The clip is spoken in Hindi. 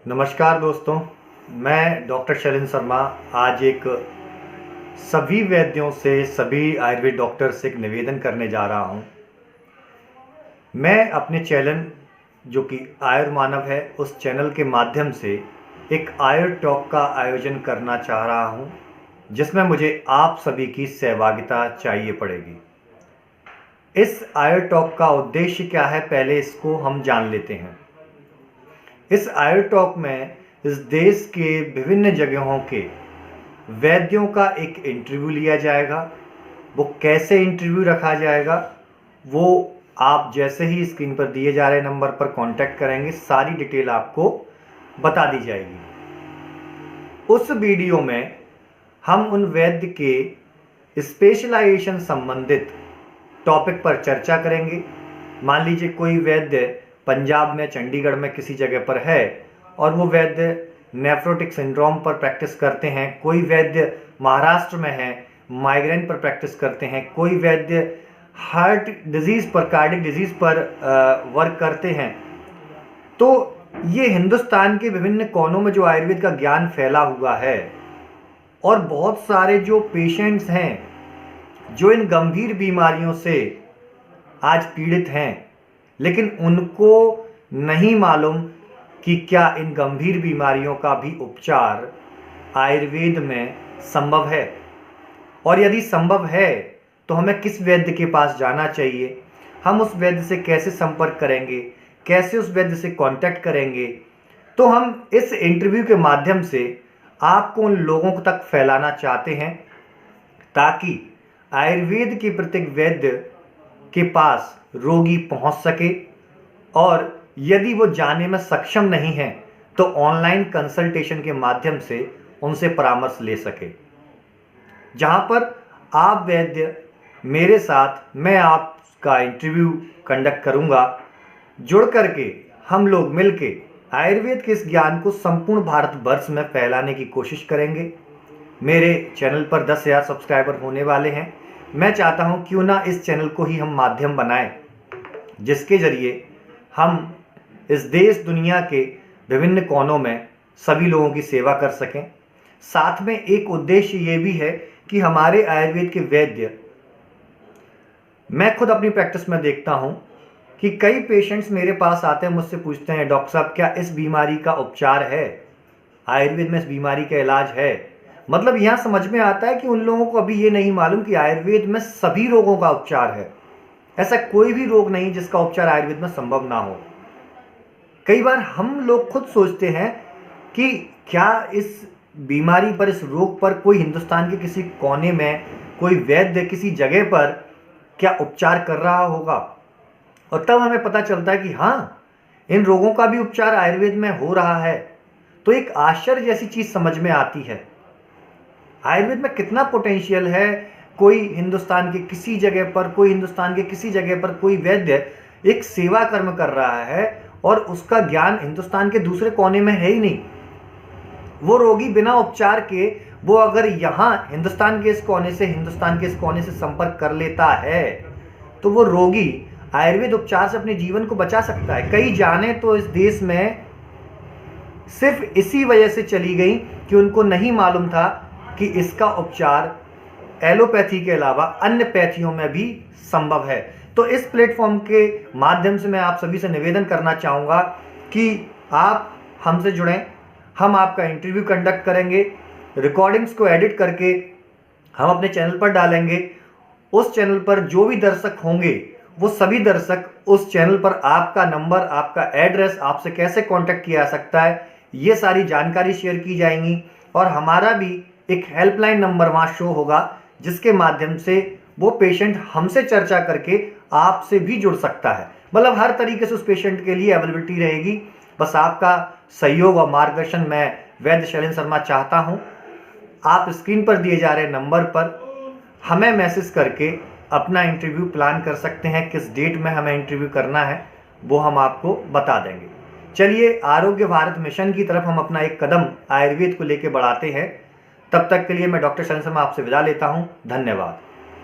नमस्कार दोस्तों, मैं डॉक्टर शैलेंद्र शर्मा आज एक सभी वैद्यों से, सभी आयुर्वेद डॉक्टर से एक निवेदन करने जा रहा हूं। मैं अपने चैनल जो कि आयुर्मानव है, उस चैनल के माध्यम से एक आयुर टॉक का आयोजन करना चाह रहा हूं, जिसमें मुझे आप सभी की सहभागिता चाहिए पड़ेगी। इस आयुर टॉक का उद्देश्य क्या है, पहले इसको हम जान लेते हैं। इस आयुर टॉक में इस देश के विभिन्न जगहों के वैद्यों का एक इंटरव्यू लिया जाएगा। वो कैसे इंटरव्यू रखा जाएगा, वो आप जैसे ही स्क्रीन पर दिए जा रहे नंबर पर कांटेक्ट करेंगे, सारी डिटेल आपको बता दी जाएगी। उस वीडियो में हम उन वैद्य के स्पेशलाइजेशन संबंधित टॉपिक पर चर्चा करेंगे। मान लीजिए कोई वैद्य पंजाब में, चंडीगढ़ में किसी जगह पर है और वो वैद्य नेफ्रोटिक सिंड्रोम पर प्रैक्टिस करते हैं, कोई वैद्य महाराष्ट्र में है, माइग्रेन पर प्रैक्टिस करते हैं, कोई वैद्य हार्ट डिजीज़ पर, कार्डिक डिजीज़ पर वर्क करते हैं। तो ये हिंदुस्तान के विभिन्न कोनों में जो आयुर्वेद का ज्ञान फैला हुआ है और बहुत सारे जो पेशेंट्स हैं जो इन गंभीर बीमारियों से आज पीड़ित हैं, लेकिन उनको नहीं मालूम कि क्या इन गंभीर बीमारियों का भी उपचार आयुर्वेद में संभव है, और यदि संभव है तो हमें किस वैद्य के पास जाना चाहिए, हम उस वैद्य से कैसे संपर्क करेंगे, कैसे उस वैद्य से कांटेक्ट करेंगे। तो हम इस इंटरव्यू के माध्यम से आपको उन लोगों तक फैलाना चाहते हैं ताकि आयुर्वेद के प्रत्येक वैद्य के पास रोगी पहुंच सके, और यदि वो जाने में सक्षम नहीं है तो ऑनलाइन कंसल्टेशन के माध्यम से उनसे परामर्श ले सके। जहां पर आप वैद्य मेरे साथ, मैं आपका इंटरव्यू कंडक्ट करूंगा, जुड़ करके हम लोग मिलके आयुर्वेद के इस ज्ञान को संपूर्ण भारतवर्ष में फैलाने की कोशिश करेंगे। मेरे चैनल पर 10,000 सब्सक्राइबर होने वाले हैं। मैं चाहता हूं क्यों ना इस चैनल को ही हम माध्यम बनाएं, जिसके जरिए हम इस देश दुनिया के विभिन्न कोनों में सभी लोगों की सेवा कर सकें। साथ में एक उद्देश्य ये भी है कि हमारे आयुर्वेद के वैद्य, मैं खुद अपनी प्रैक्टिस में देखता हूं कि कई पेशेंट्स मेरे पास आते हैं, मुझसे पूछते हैं, डॉक्टर साहब क्या इस बीमारी का उपचार है, आयुर्वेद में इस बीमारी का इलाज है। मतलब यहाँ समझ में आता है कि उन लोगों को अभी ये नहीं मालूम कि आयुर्वेद में सभी रोगों का उपचार है। ऐसा कोई भी रोग नहीं जिसका उपचार आयुर्वेद में संभव ना हो। कई बार हम लोग खुद सोचते हैं कि क्या इस बीमारी पर, इस रोग पर कोई हिंदुस्तान के किसी कोने में कोई वैद्य किसी जगह पर क्या उपचार कर रहा होगा, और तब हमें पता चलता है कि हाँ, इन रोगों का भी उपचार आयुर्वेद में हो रहा है। तो एक आश्चर्य जैसी चीज समझ में आती है, आयुर्वेद में कितना पोटेंशियल है। कोई हिंदुस्तान के किसी जगह पर, कोई हिंदुस्तान के किसी जगह पर कोई वैद्य एक सेवा कर्म कर रहा है और उसका ज्ञान हिंदुस्तान के दूसरे कोने में है ही नहीं। वो रोगी बिना उपचार के, वो अगर यहाँ हिंदुस्तान के इस कोने से, हिंदुस्तान के इस कोने से संपर्क कर लेता है तो वो रोगी आयुर्वेद उपचार से अपने जीवन को बचा सकता है। कई जानें तो इस देश में सिर्फ इसी वजह से चली गई कि उनको नहीं मालूम था कि इसका उपचार एलोपैथी के अलावा अन्य पैथियों में भी संभव है। तो इस प्लेटफॉर्म के माध्यम से मैं आप सभी से निवेदन करना चाहूँगा कि आप हमसे जुड़ें। हम आपका इंटरव्यू कंडक्ट करेंगे, रिकॉर्डिंग्स को एडिट करके हम अपने चैनल पर डालेंगे। उस चैनल पर जो भी दर्शक होंगे, वो सभी दर्शक उस चैनल पर आपका नंबर, आपका एड्रेस, आपसे कैसे कांटेक्ट किया जा सकता है, ये सारी जानकारी शेयर की जाएंगी। और हमारा भी एक हेल्पलाइन नंबर वहाँ शो होगा, जिसके माध्यम से वो पेशेंट हमसे चर्चा करके आपसे भी जुड़ सकता है। मतलब हर तरीके से उस पेशेंट के लिए अवेलेबिलिटी रहेगी। बस आपका सहयोग और मार्गदर्शन मैं वैद्य शैलेंद्र शर्मा चाहता हूँ। आप स्क्रीन पर दिए जा रहे नंबर पर हमें मैसेज करके अपना इंटरव्यू प्लान कर सकते हैं। किस डेट में हमें इंटरव्यू करना है वो हम आपको बता देंगे। चलिए, आरोग्य भारत मिशन की तरफ हम अपना एक कदम आयुर्वेद को लेकर बढ़ाते हैं। तब तक के लिए मैं डॉक्टर शैलेंद्र शर्मा आपसे विदा लेता हूँ। धन्यवाद।